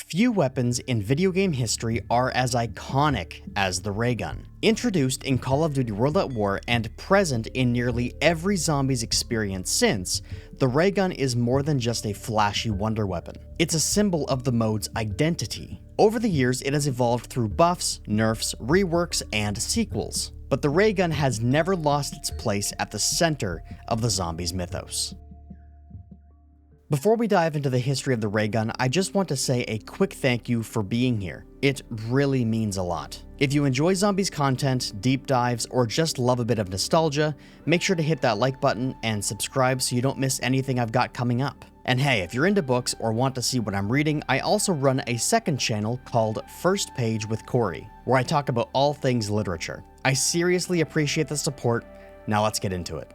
Few weapons in video game history are as iconic as the ray gun. Introduced in Call of Duty World at War and present in nearly every zombies experience since, the ray gun is more than just a flashy wonder weapon. It's a symbol of the mode's identity. Over the years, it has evolved through buffs, nerfs, reworks, and sequels, but the ray gun has never lost its place at the center of the zombies mythos. Before we dive into the history of the ray gun, I just want to say a quick thank you for being here. It really means a lot. If you enjoy zombies content, deep dives, or just love a bit of nostalgia, make sure to hit that like button and subscribe so you don't miss anything I've got coming up. And hey, if you're into books or want to see what I'm reading, I also run a second channel called First Page with Corey, where I talk about all things literature. I seriously appreciate the support. Now let's get into it.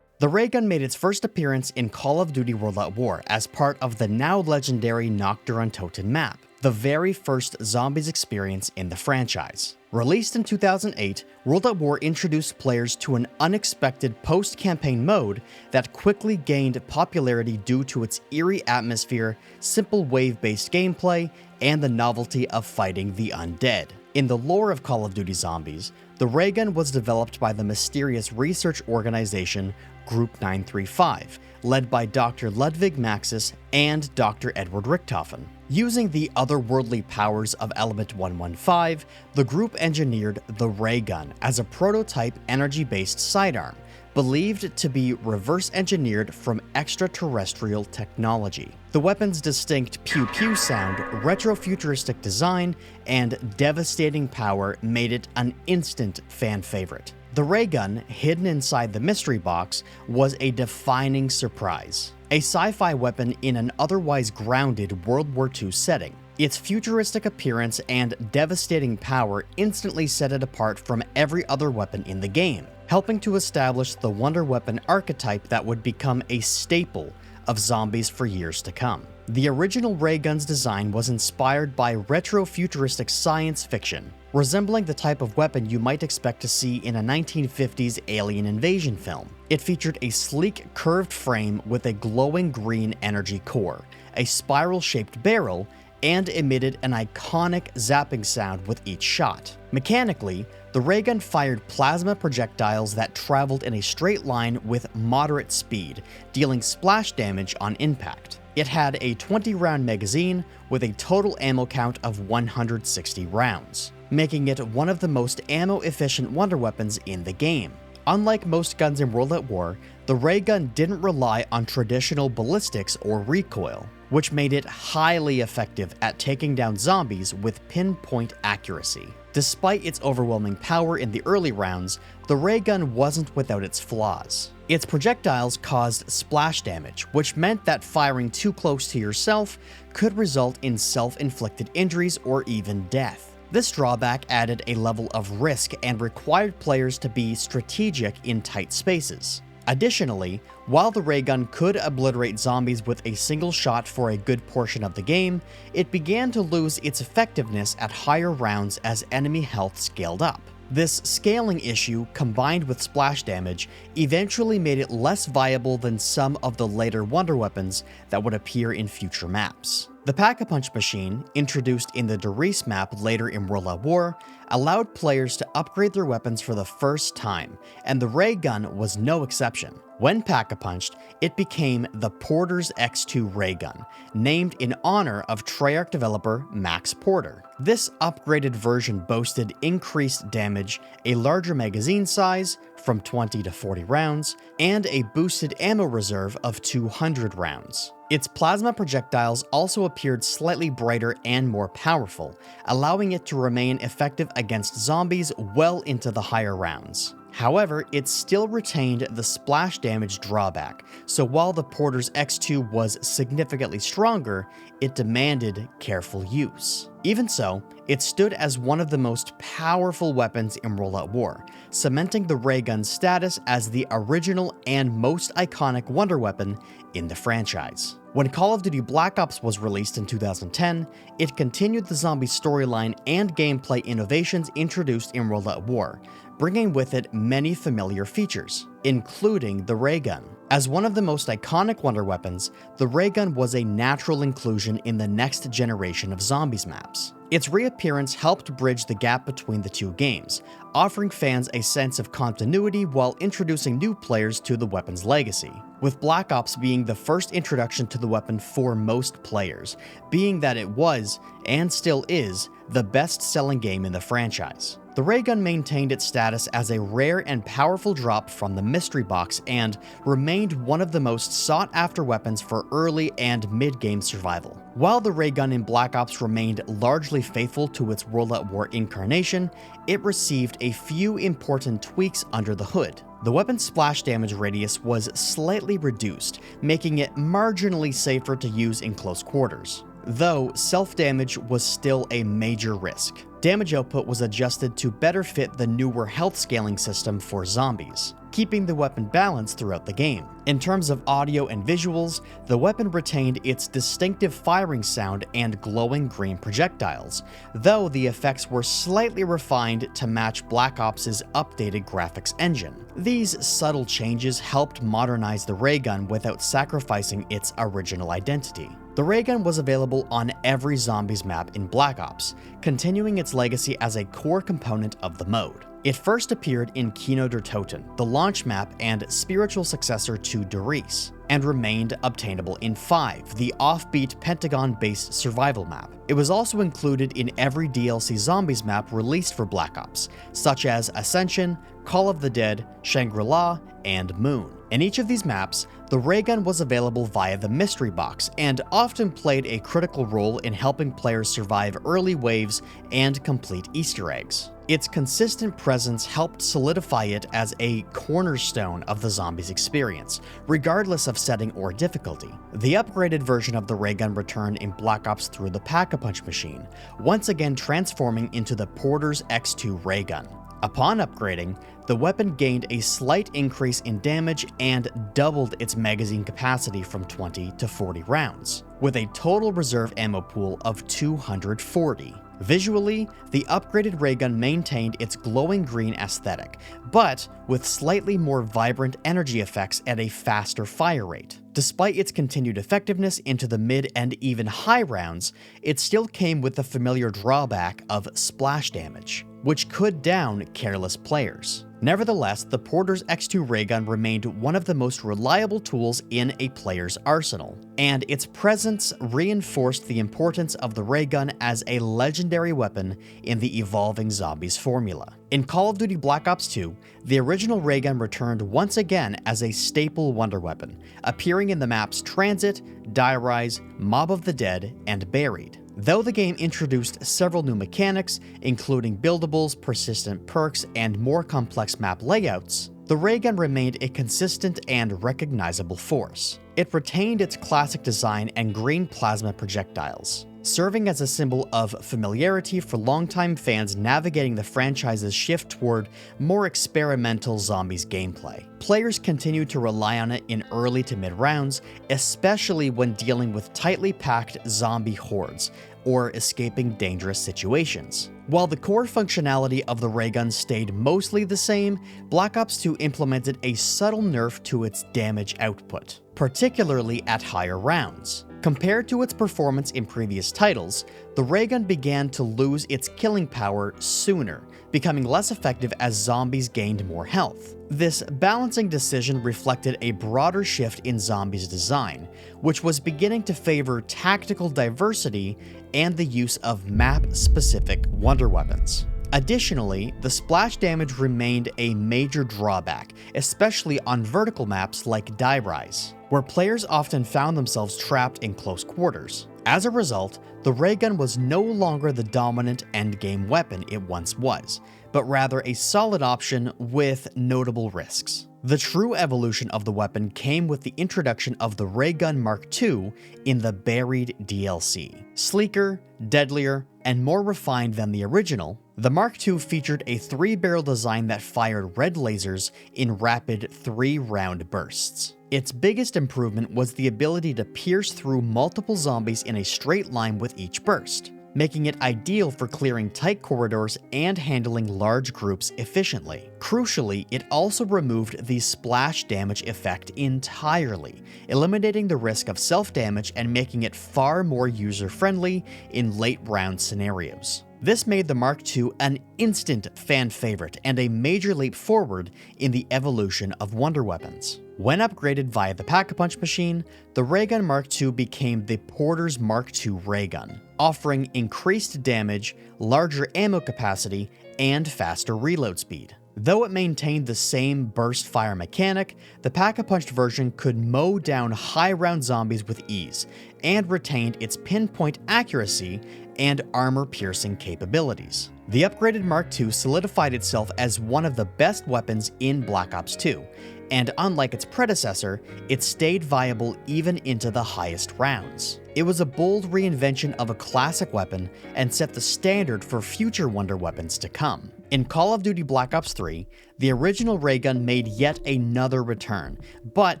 The ray gun made its first appearance in Call of Duty World at War as part of the now legendary Nacht der Untoten map, the very first zombies experience in the franchise. Released in 2008, World at War introduced players to an unexpected post-campaign mode that quickly gained popularity due to its eerie atmosphere, simple wave-based gameplay, and the novelty of fighting the undead. In the lore of Call of Duty Zombies, the ray gun was developed by the mysterious research organization Group 935, led by Dr. Ludwig Maxis and Dr. Edward Richtofen. Using the otherworldly powers of Element 115, the group engineered the ray gun as a prototype energy-based sidearm, believed to be reverse-engineered from extraterrestrial technology. The weapon's distinct pew-pew sound, retro-futuristic design, and devastating power made it an instant fan favorite. The ray gun, hidden inside the mystery box, was a defining surprise. A sci-fi weapon in an otherwise grounded World War II setting. Its futuristic appearance and devastating power instantly set it apart from every other weapon in the game, helping to establish the wonder weapon archetype that would become a staple of zombies for years to come. The original ray gun's design was inspired by retro-futuristic science fiction, resembling the type of weapon you might expect to see in a 1950s alien invasion film. It featured a sleek, curved frame with a glowing green energy core, a spiral-shaped barrel, and emitted an iconic zapping sound with each shot. Mechanically, the ray gun fired plasma projectiles that traveled in a straight line with moderate speed, dealing splash damage on impact. It had a 20-round magazine with a total ammo count of 160 rounds, making it one of the most ammo-efficient wonder weapons in the game. Unlike most guns in World at War, the ray gun didn't rely on traditional ballistics or recoil, which made it highly effective at taking down zombies with pinpoint accuracy. Despite its overwhelming power in the early rounds, the ray gun wasn't without its flaws. Its projectiles caused splash damage, which meant that firing too close to yourself could result in self-inflicted injuries or even death. This drawback added a level of risk and required players to be strategic in tight spaces. Additionally, while the ray gun could obliterate zombies with a single shot for a good portion of the game, it began to lose its effectiveness at higher rounds as enemy health scaled up. This scaling issue, combined with splash damage, eventually made it less viable than some of the later wonder weapons that would appear in future maps. The Pack-a-Punch machine, introduced in the Derice map later in World at War, allowed players to upgrade their weapons for the first time, and the ray gun was no exception. When Pack-a-Punched, it became the Porter's X2 ray gun, named in honor of Treyarch developer Max Porter. This upgraded version boasted increased damage, a larger magazine size, from 20 to 40 rounds, and a boosted ammo reserve of 200 rounds. Its plasma projectiles also appeared slightly brighter and more powerful, allowing it to remain effective against zombies well into the higher rounds. However, it still retained the splash damage drawback, so while the Porter's X2 was significantly stronger, it demanded careful use. Even so, it stood as one of the most powerful weapons in World at War, cementing the ray gun's status as the original and most iconic wonder weapon in the franchise. When Call of Duty Black Ops was released in 2010, it continued the zombie storyline and gameplay innovations introduced in World at War, bringing with it many familiar features, including the ray gun. As one of the most iconic wonder weapons, the ray gun was a natural inclusion in the next generation of Zombies maps. Its reappearance helped bridge the gap between the two games, offering fans a sense of continuity while introducing new players to the weapon's legacy, with Black Ops being the first introduction to the weapon for most players, being that it was, and still is, the best-selling game in the franchise. The ray gun maintained its status as a rare and powerful drop from the mystery box and remained one of the most sought-after weapons for early and mid-game survival. While the ray gun in Black Ops remained largely faithful to its World at War incarnation, it received a few important tweaks under the hood. The weapon's splash damage radius was slightly reduced, making it marginally safer to use in close quarters, though self-damage was still a major risk. Damage output was adjusted to better fit the newer health scaling system for zombies, keeping the weapon balanced throughout the game. In terms of audio and visuals, the weapon retained its distinctive firing sound and glowing green projectiles, though the effects were slightly refined to match Black Ops' updated graphics engine. These subtle changes helped modernize the ray gun without sacrificing its original identity. The ray gun was available on every Zombies map in Black Ops, continuing its legacy as a core component of the mode. It first appeared in Kino der Toten, the launch map and spiritual successor to Der Riese, and remained obtainable in 5, the offbeat Pentagon-based survival map. It was also included in every DLC Zombies map released for Black Ops, such as Ascension, Call of the Dead, Shangri-La, and Moon. In each of these maps, the ray gun was available via the mystery box and often played a critical role in helping players survive early waves and complete Easter eggs. Its consistent presence helped solidify it as a cornerstone of the Zombies experience, regardless of setting or difficulty. The upgraded version of the ray gun returned in Black Ops through the Pack-a-Punch machine, once again transforming into the Porter's X2 ray gun. Upon upgrading, the weapon gained a slight increase in damage and doubled its magazine capacity from 20 to 40 rounds, with a total reserve ammo pool of 240. Visually, the upgraded ray gun maintained its glowing green aesthetic, but with slightly more vibrant energy effects at a faster fire rate. Despite its continued effectiveness into the mid and even high rounds, it still came with the familiar drawback of splash damage, which could down careless players. Nevertheless, the Porter's X2 ray gun remained one of the most reliable tools in a player's arsenal, and its presence reinforced the importance of the ray gun as a legendary weapon in the evolving Zombies formula. In Call of Duty Black Ops 2, the original ray gun returned once again as a staple wonder weapon, appearing in the maps Transit, Die Rise, Mob of the Dead, and Buried. Though the game introduced several new mechanics, including buildables, persistent perks, and more complex map layouts, the ray gun remained a consistent and recognizable force. It retained its classic design and green plasma projectiles, serving as a symbol of familiarity for longtime fans navigating the franchise's shift toward more experimental Zombies gameplay. Players continued to rely on it in early to mid rounds, especially when dealing with tightly packed zombie hordes or escaping dangerous situations. While the core functionality of the ray gun stayed mostly the same, Black Ops 2 implemented a subtle nerf to its damage output, particularly at higher rounds. Compared to its performance in previous titles, the ray gun began to lose its killing power sooner, becoming less effective as zombies gained more health. This balancing decision reflected a broader shift in Zombies' design, which was beginning to favor tactical diversity and the use of map-specific wonder weapons. Additionally, the splash damage remained a major drawback, especially on vertical maps like Die Rise, where players often found themselves trapped in close quarters. As a result, the ray gun was no longer the dominant endgame weapon it once was, but rather a solid option with notable risks. The true evolution of the weapon came with the introduction of the Ray Gun Mk2 in the Buried DLC. Sleeker, deadlier, and more refined than the original, the Mk2 featured a 3-barrel design that fired red lasers in rapid 3-round bursts. Its biggest improvement was the ability to pierce through multiple zombies in a straight line with each burst. making it ideal for clearing tight corridors and handling large groups efficiently. Crucially, it also removed the splash damage effect entirely, eliminating the risk of self-damage and making it far more user-friendly in late-round scenarios. This made the Mark II an instant fan favorite and a major leap forward in the evolution of wonder weapons. When upgraded via the Pack-a-Punch machine, the Ray Gun Mk2 became the Porter's Mark II ray gun, offering increased damage, larger ammo capacity, and faster reload speed. Though it maintained the same burst fire mechanic, the Pack-a-Punch version could mow down high-round zombies with ease, and retained its pinpoint accuracy and armor-piercing capabilities. The upgraded Mark II solidified itself as one of the best weapons in Black Ops 2, and unlike its predecessor, it stayed viable even into the highest rounds. It was a bold reinvention of a classic weapon and set the standard for future wonder weapons to come. In Call of Duty Black Ops 3, the original ray gun made yet another return, but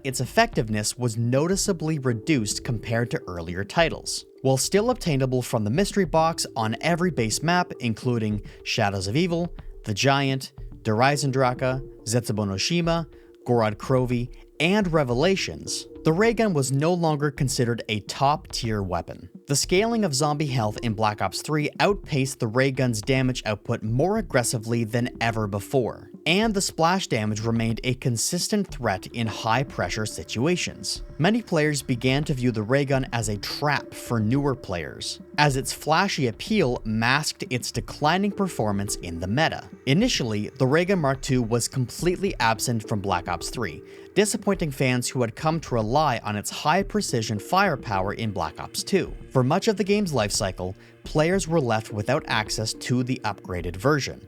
its effectiveness was noticeably reduced compared to earlier titles. While still obtainable from the mystery box on every base map, including Shadows of Evil, The Giant, Draka, Zetsubonoshima, Gorod Krovi, and Revelations, the ray gun was no longer considered a top-tier weapon. The scaling of zombie health in Black Ops 3 outpaced the ray gun's damage output more aggressively than ever before, and the splash damage remained a consistent threat in high-pressure situations. Many players began to view the ray gun as a trap for newer players, as its flashy appeal masked its declining performance in the meta. Initially, the Ray Gun Mk2 was completely absent from Black Ops 3, disappointing fans who had come to rely on its high-precision firepower in Black Ops 2. For much of the game's lifecycle, players were left without access to the upgraded version,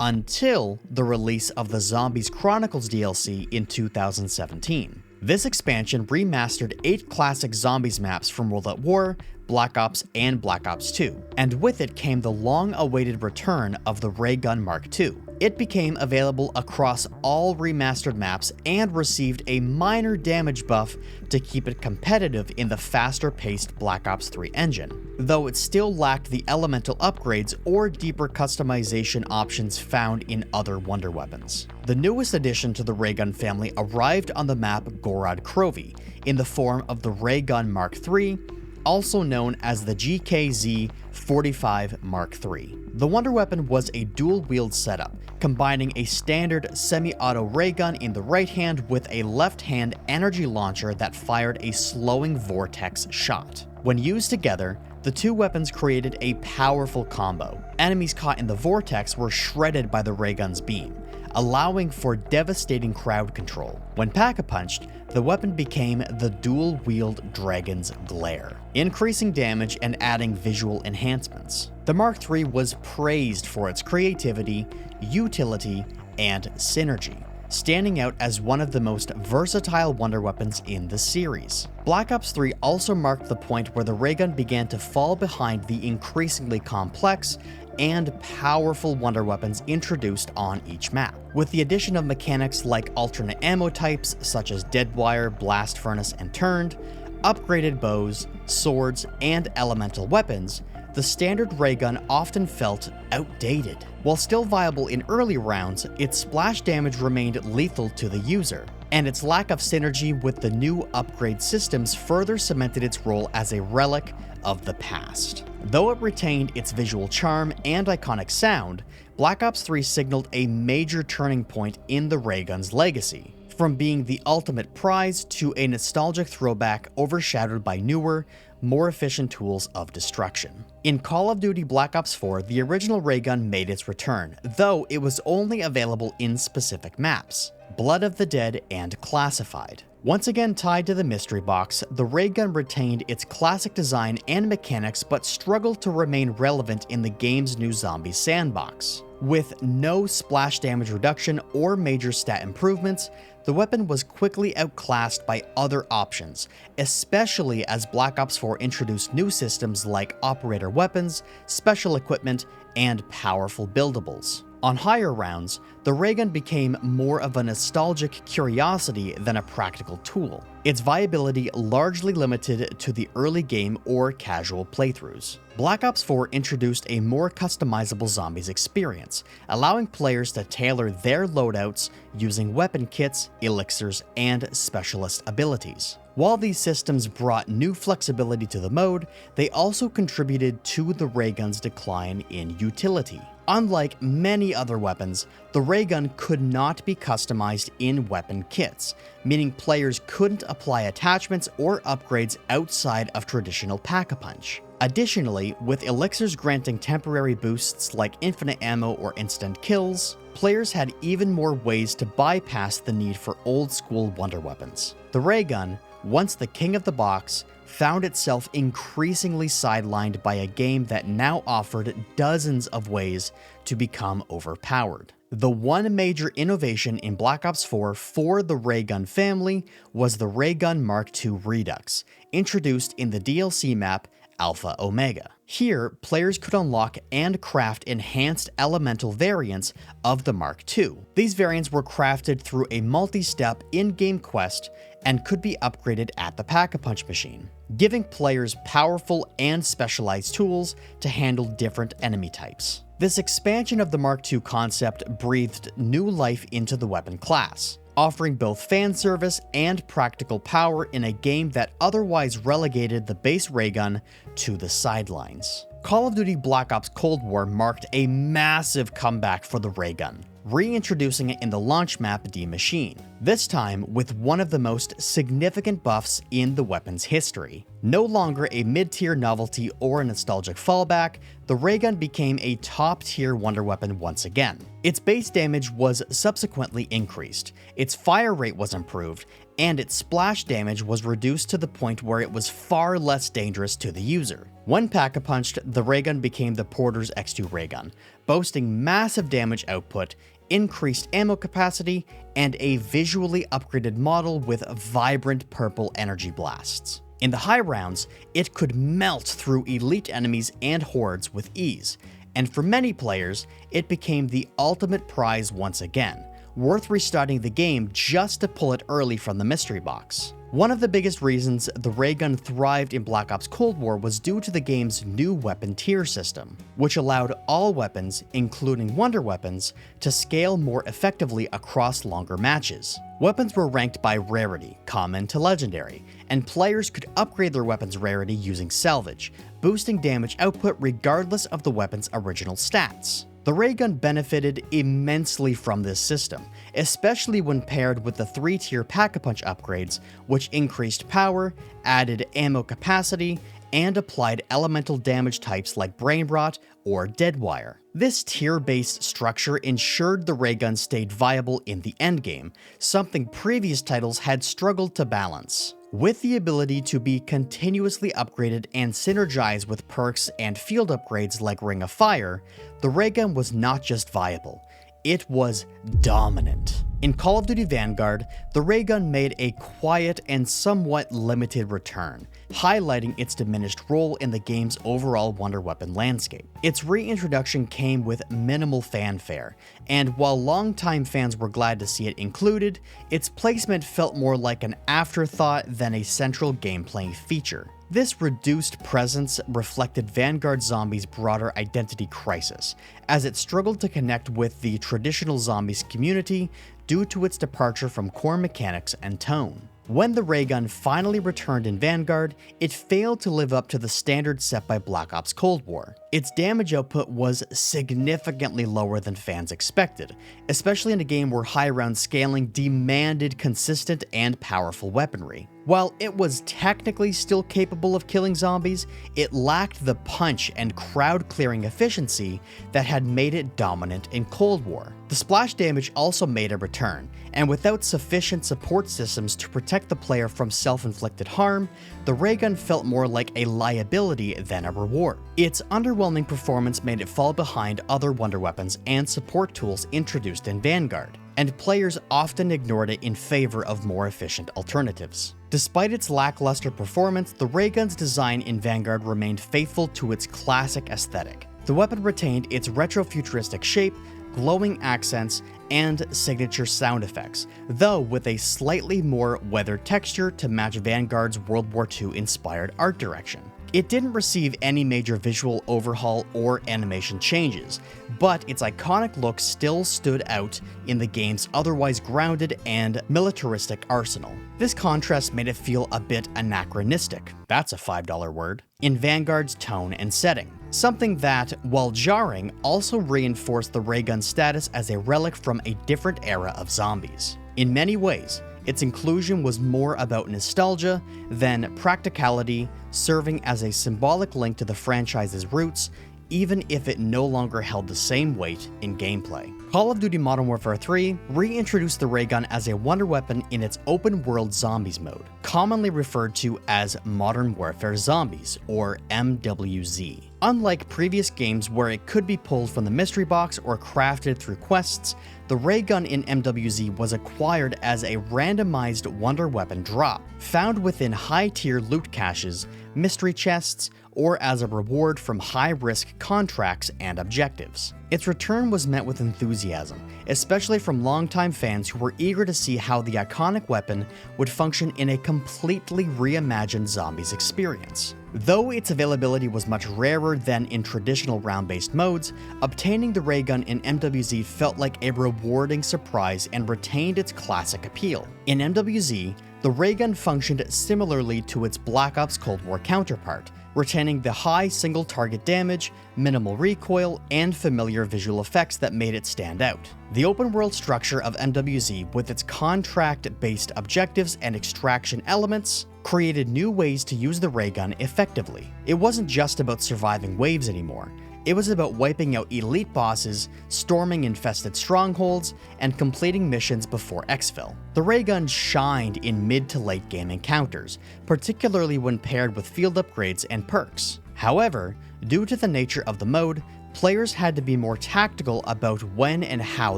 until the release of the Zombies Chronicles DLC in 2017. This expansion remastered 8 classic Zombies maps from World at War, Black Ops, and Black Ops 2, and with it came the long-awaited return of the Ray Gun Mk2. It became available across all remastered maps and received a minor damage buff to keep it competitive in the faster-paced Black Ops 3 engine, though it still lacked the elemental upgrades or deeper customization options found in other wonder weapons. The newest addition to the Ray Gun family arrived on the map Gorod Krovi in the form of the Ray Gun Mk3, also known as the GKZ-45 Mark III. The wonder weapon was a dual-wield setup, combining a standard semi-auto ray gun in the right hand with a left-hand energy launcher that fired a slowing vortex shot. When used together, the two weapons created a powerful combo. Enemies caught in the vortex were shredded by the ray gun's beam, allowing for devastating crowd control. When Pack-a-Punched, the weapon became the dual-wield Dragon's Glare, increasing damage and adding visual enhancements. The Mark III was praised for its creativity, utility, and synergy, standing out as one of the most versatile wonder weapons in the series. Black Ops 3 also marked the point where the ray gun began to fall behind the increasingly complex and powerful wonder weapons introduced on each map. With the addition of mechanics like alternate ammo types such as Deadwire, Blast Furnace, and Turned, upgraded bows, swords, and elemental weapons, the standard ray gun often felt outdated. While still viable in early rounds, its splash damage remained lethal to the user, and its lack of synergy with the new upgrade systems further cemented its role as a relic of the past. Though it retained its visual charm and iconic sound, Black Ops 3 signaled a major turning point in the ray gun's legacy, from being the ultimate prize to a nostalgic throwback overshadowed by newer, more efficient tools of destruction. In Call of Duty Black Ops 4, the original ray gun made its return, though it was only available in specific maps: Blood of the Dead and Classified. Once again tied to the mystery box, the ray gun retained its classic design and mechanics but struggled to remain relevant in the game's new zombie sandbox. With no splash damage reduction or major stat improvements, the weapon was quickly outclassed by other options, especially as Black Ops 4 introduced new systems like operator weapons, special equipment, and powerful buildables. On higher rounds, the ray gun became more of a nostalgic curiosity than a practical tool, its viability largely limited to the early game or casual playthroughs. Black Ops 4 introduced a more customizable zombies experience, allowing players to tailor their loadouts using weapon kits, elixirs, and specialist abilities. While these systems brought new flexibility to the mode, they also contributed to the ray gun's decline in utility. Unlike many other weapons, the ray gun could not be customized in weapon kits, meaning players couldn't apply attachments or upgrades outside of traditional pack-a-punch. Additionally, with elixirs granting temporary boosts like infinite ammo or instant kills, players had even more ways to bypass the need for old-school wonder weapons. The ray gun, once the king of the box, found itself increasingly sidelined by a game that now offered dozens of ways to become overpowered. The one major innovation in Black Ops 4 for the Ray Gun family was the Ray Gun Mk2 Redux, introduced in the DLC map Alpha Omega. Here, players could unlock and craft enhanced elemental variants of the Mark II. These variants were crafted through a multi-step in-game quest and could be upgraded at the Pack-a-Punch machine, giving players powerful and specialized tools to handle different enemy types. This expansion of the Mark II concept breathed new life into the weapon class, offering both fan service and practical power in a game that otherwise relegated the base ray gun to the sidelines. Call of Duty Black Ops Cold War marked a massive comeback for the ray gun, reintroducing it in the launch map D Machine, this time with one of the most significant buffs in the weapon's history. No longer a mid-tier novelty or a nostalgic fallback, the ray gun became a top-tier wonder weapon once again. Its base damage was subsequently increased, its fire rate was improved, and its splash damage was reduced to the point where it was far less dangerous to the user. When pack-a-punched, the ray gun became the Porter's X2 ray gun, boasting massive damage output, increased ammo capacity, and a visually upgraded model with vibrant purple energy blasts. In the high rounds, it could melt through elite enemies and hordes with ease, and for many players, it became the ultimate prize once again, worth restarting the game just to pull it early from the mystery box. One of the biggest reasons the ray gun thrived in Black Ops Cold War was due to the game's new weapon tier system, which allowed all weapons, including wonder weapons, to scale more effectively across longer matches. Weapons were ranked by rarity, common to legendary, and players could upgrade their weapon's rarity using salvage, boosting damage output regardless of the weapon's original stats. The ray gun benefited immensely from this system, especially when paired with the 3-tier pack-a-punch upgrades, which increased power, added ammo capacity, and applied elemental damage types like Brain Rot or Deadwire. This tier-based structure ensured the ray gun stayed viable in the endgame, something previous titles had struggled to balance. With the ability to be continuously upgraded and synergize with perks and field upgrades like Ring of Fire, the ray gun was not just viable, it was dominant. In Call of Duty Vanguard, the ray gun made a quiet and somewhat limited return, highlighting its diminished role in the game's overall wonder weapon landscape. Its reintroduction came with minimal fanfare, and while longtime fans were glad to see it included, its placement felt more like an afterthought than a central gameplay feature. This reduced presence reflected Vanguard Zombies' broader identity crisis, as it struggled to connect with the traditional zombies community due to its departure from core mechanics and tone. When the ray gun finally returned in Vanguard, it failed to live up to the standard set by Black Ops Cold War. Its damage output was significantly lower than fans expected, especially in a game where high round scaling demanded consistent and powerful weaponry. While it was technically still capable of killing zombies, it lacked the punch and crowd-clearing efficiency that had made it dominant in Cold War. The splash damage also made a return, and without sufficient support systems to protect the player from self-inflicted harm, the ray gun felt more like a liability than a reward. Its underwhelming performance made it fall behind other wonder weapons and support tools introduced in Vanguard, and players often ignored it in favor of more efficient alternatives. Despite its lackluster performance, the ray gun's design in Vanguard remained faithful to its classic aesthetic. The weapon retained its retro-futuristic shape, glowing accents, and signature sound effects, though with a slightly more weathered texture to match Vanguard's World War II inspired art direction. It didn't receive any major visual overhaul or animation changes, but its iconic look still stood out in the game's otherwise grounded and militaristic arsenal. This contrast made it feel a bit anachronistic, that's a $5 word, in Vanguard's tone and setting. Something that, while jarring, also reinforced the ray gun's status as a relic from a different era of zombies. In many ways, its inclusion was more about nostalgia than practicality, serving as a symbolic link to the franchise's roots, even if it no longer held the same weight in gameplay. Call of Duty Modern Warfare 3 reintroduced the ray gun as a wonder weapon in its open-world zombies mode, commonly referred to as Modern Warfare Zombies, or MWZ. Unlike previous games where it could be pulled from the mystery box or crafted through quests, the ray gun in MWZ was acquired as a randomized wonder weapon drop, found within high-tier loot caches, mystery chests, or as a reward from high-risk contracts and objectives. Its return was met with enthusiasm, especially from longtime fans who were eager to see how the iconic weapon would function in a completely reimagined zombies experience. Though its availability was much rarer than in traditional round-based modes, obtaining the ray gun in MWZ felt like a rewarding surprise and retained its classic appeal. In MWZ, the ray gun functioned similarly to its Black Ops Cold War counterpart, retaining the high single target damage, minimal recoil, and familiar visual effects that made it stand out. The open world structure of MWZ, with its contract-based objectives and extraction elements, created new ways to use the ray gun effectively. It wasn't just about surviving waves anymore. It was about wiping out elite bosses, storming infested strongholds, and completing missions before exfil. The ray gun shined in mid to late game encounters, particularly when paired with field upgrades and perks. However, due to the nature of the mode, players had to be more tactical about when and how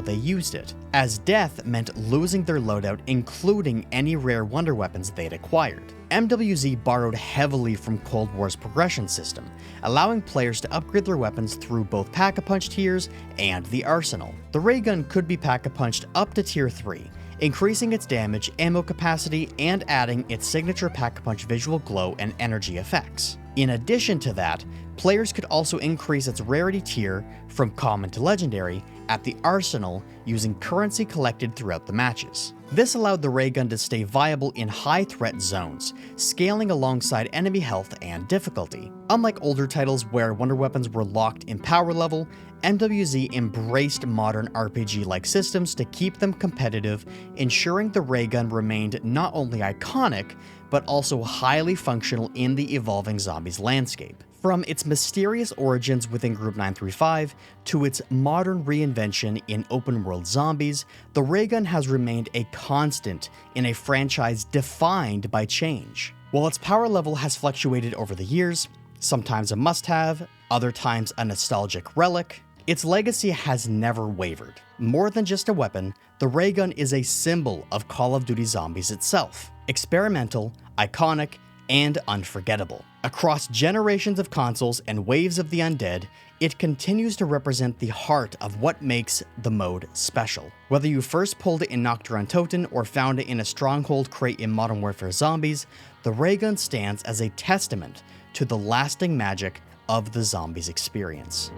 they used it, as death meant losing their loadout, including any rare wonder weapons they'd acquired. MWZ borrowed heavily from Cold War's progression system, allowing players to upgrade their weapons through both Pack-a-Punch tiers and the arsenal. The ray gun could be Pack-a-Punched up to tier 3, increasing its damage, ammo capacity, and adding its signature Pack-a-Punch visual glow and energy effects. In addition to that, players could also increase its rarity tier from common to legendary at the arsenal using currency collected throughout the matches. This allowed the ray gun to stay viable in high threat zones, scaling alongside enemy health and difficulty. Unlike older titles where wonder weapons were locked in power level, MWZ embraced modern RPG-like systems to keep them competitive, ensuring the ray gun remained not only iconic, but also highly functional in the evolving zombies landscape. From its mysterious origins within Group 935 to its modern reinvention in open-world zombies, the ray gun has remained a constant in a franchise defined by change. While its power level has fluctuated over the years, sometimes a must-have, other times a nostalgic relic, its legacy has never wavered. More than just a weapon, the ray gun is a symbol of Call of Duty Zombies itself. Experimental, iconic, and unforgettable. Across generations of consoles and waves of the undead, it continues to represent the heart of what makes the mode special. Whether you first pulled it in Nocturne Toten or found it in a stronghold crate in Modern Warfare Zombies, the ray gun stands as a testament to the lasting magic of the zombies experience.